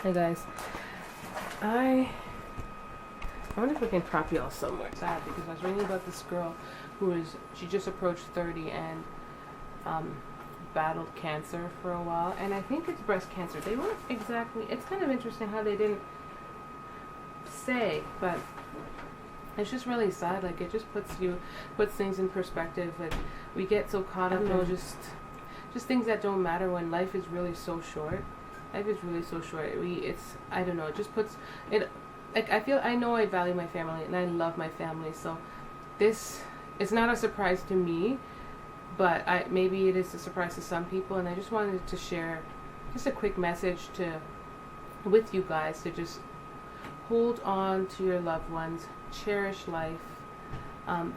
Hey guys, I wonder if we can prop y'all somewhere. Sad because I was reading about this girl she just approached 30 and battled cancer for a while, and I think it's breast cancer. They weren't exactly. It's kind of interesting how they didn't say, but it's just really sad. Like it just puts things in perspective. Like we get so caught up in just things that don't matter when life is really so short. Life is really so short. I don't know. It just puts it. Like I know I value my family and I love my family. So this is not a surprise to me, but maybe it is a surprise to some people. And I just wanted to share just a quick message with you guys to just hold on to your loved ones, cherish life,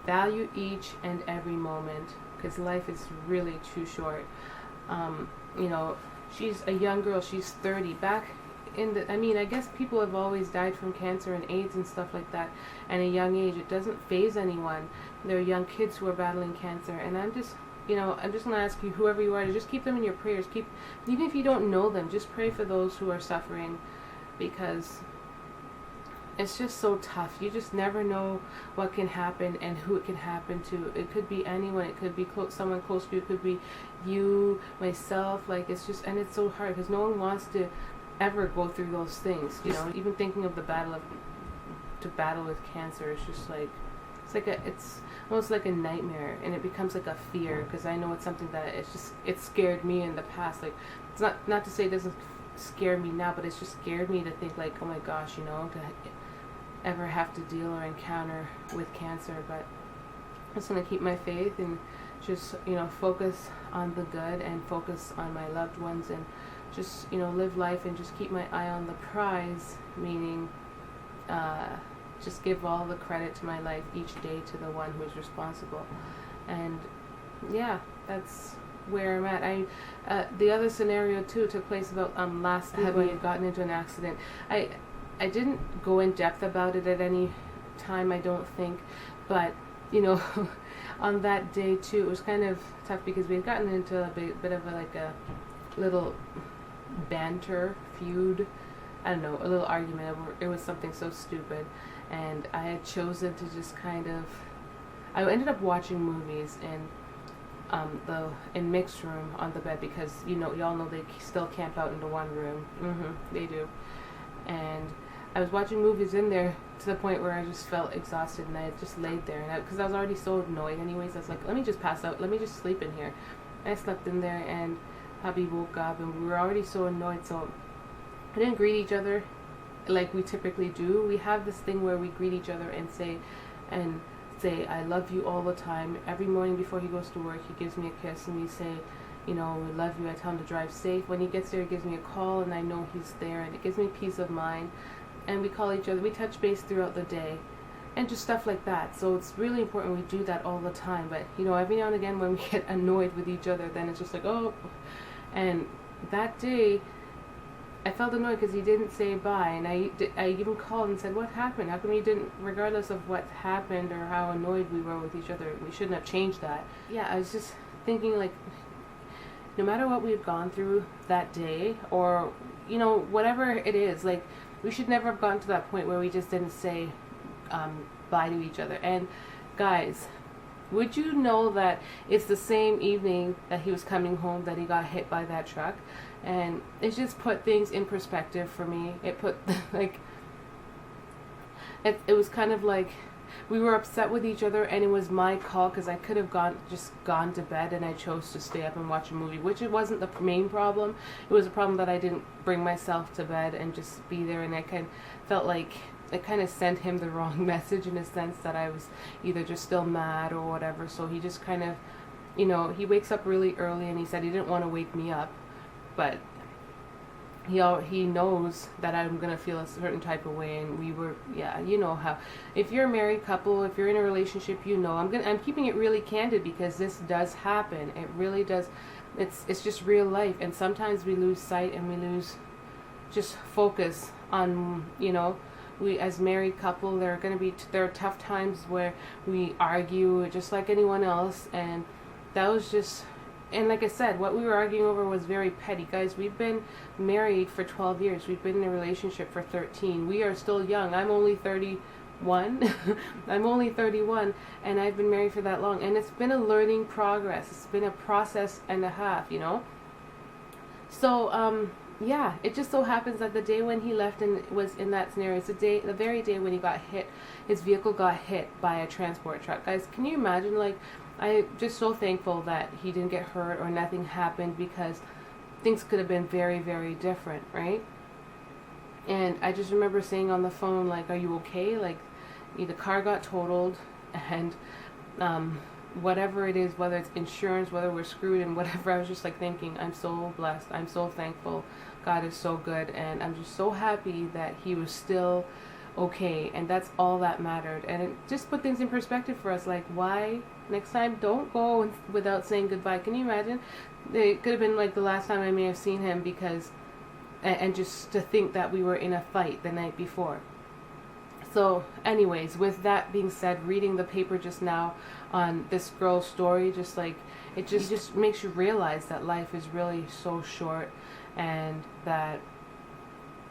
value each and every moment, because life is really too short. She's a young girl, she's 30. I guess people have always died from cancer and AIDS and stuff like that at a young age. It doesn't faze anyone. There are young kids who are battling cancer, and I'm just going to ask you, whoever you are, to just keep them in your prayers. Even if you don't know them, just pray for those who are suffering, because it's just so tough. You just never know what can happen and who it can happen to. It could be anyone. It could be someone close to you. It could be you, myself. Like it's so hard because no one wants to ever go through those things. Even thinking of to battle with cancer is just like it's almost like a nightmare, and it becomes like a fear because I know it's something that it scared me in the past. Like it's not to say it doesn't scare me now, but it's just scared me to think like, oh my gosh, to ever have to deal or encounter with cancer. But I'm just going to keep my faith and just focus on the good and focus on my loved ones and just live life and just keep my eye on the prize, meaning just give all the credit to my life each day to the one who is responsible. And yeah, that's where I'm at. The other scenario too took place about last week when I had gotten into an accident. I didn't go in depth about it at any time, I don't think, but on that day too, it was kind of tough because we had gotten into a bit of a little banter, feud, I don't know, a little argument. It was something so stupid, and I had chosen to just I ended up watching movies in mixed room on the bed because y'all know they still camp out into one room. They do. And I was watching movies in there to the point where I just felt exhausted, and I had just laid there, and because I was already so annoyed anyways, I was like, let me just pass out, let me just sleep in here. And I slept in there, and hubby woke up, and we were already so annoyed, so I didn't greet each other like we typically do. We have this thing where we greet each other and say I love you all the time. Every morning before he goes to work, he gives me a kiss, and we say, we love you. I tell him to drive safe. When he gets there, he gives me a call, and I know he's there, and it gives me peace of mind. And we call each other, we touch base throughout the day, and just stuff like that. So it's really important we do that all the time. But every now and again when we get annoyed with each other, then it's just like, oh. And that day I felt annoyed because he didn't say bye, and I even called and said, what happened? How come you didn't, regardless of what happened or how annoyed we were with each other, we shouldn't have changed that. Yeah, I was just thinking, like, no matter what we've gone through that day, or whatever it is, like, we should never have gotten to that point where we just didn't say bye to each other. And guys, would you know that it's the same evening that he was coming home that he got hit by that truck? And it just put things in perspective for me. It put it was kind of like we were upset with each other, and it was my call because I could have gone to bed, and I chose to stay up and watch a movie, which it wasn't the main problem. It was a problem that I didn't bring myself to bed and just be there, and I felt like it kind of sent him the wrong message in a sense that I was either just still mad or whatever. So he just kind of, he wakes up really early, and he said he didn't want to wake me up, but he knows that I'm going to feel a certain type of way, and we were, how, if you're a married couple, if you're in a relationship, I'm keeping it really candid because this does happen. It really does. It's just real life, and sometimes we lose sight and we lose just focus on, we as married couple, there are tough times where we argue just like anyone else, and that was just and like I said, what we were arguing over was very petty. Guys, we've been married for 12 years. We've been in a relationship for 13. We are still young. I'm only 31. I'm only 31, and I've been married for that long. And it's been a learning progress. It's been a process and a half, you know? So, yeah, it just so happens that the day when he left and was in that scenario, it's the very day when he got hit, his vehicle got hit by a transport truck. Guys, can you imagine? Like, I'm just so thankful that he didn't get hurt or nothing happened, because things could have been very, very different, right? And I just remember saying on the phone, like, are you okay? Like, the car got totaled, and whatever it is, whether it's insurance, whether we're screwed and whatever, I was just like thinking, I'm so blessed, I'm so thankful, God is so good, and I'm just so happy that he was still okay, and that's all that mattered. And it just put things in perspective for us, like, why next time don't go without saying goodbye. Can you imagine? It could have been like the last time I may have seen him, because and just to think that we were in a fight the night before. So anyways, with that being said, reading the paper just now on this girl's story, just like, it just makes you realize that life is really so short, and that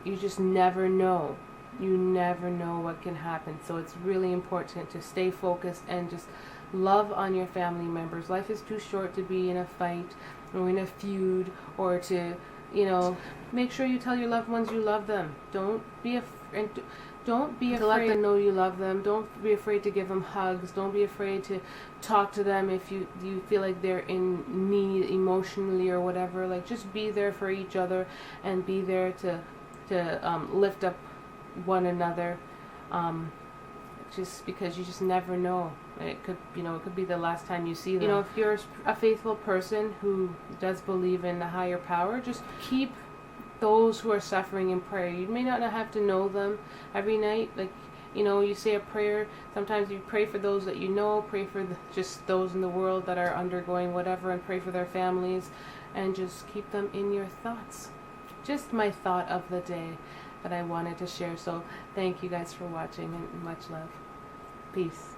you just never know. You never know what can happen. So it's really important to stay focused and just love on your family members. Life is too short to be in a fight or in a feud, or to, you know, make sure you tell your loved ones you love them. Don't be afraid to let them know you love them. Don't be afraid to give them hugs. Don't be afraid to talk to them if you feel like they're in need emotionally or whatever. Like, just be there for each other, and be there to lift up one another. Just because you just never know. It could be the last time you see them. You know, if you're a faithful person who does believe in a higher power, just keep those who are suffering in prayer. You may not have to know them every night. Like, you know, you say a prayer. Sometimes you pray for those that you know, pray for just those in the world that are undergoing whatever, and pray for their families, and just keep them in your thoughts. Just my thought of the day that I wanted to share. So thank you guys for watching, and much love. Peace.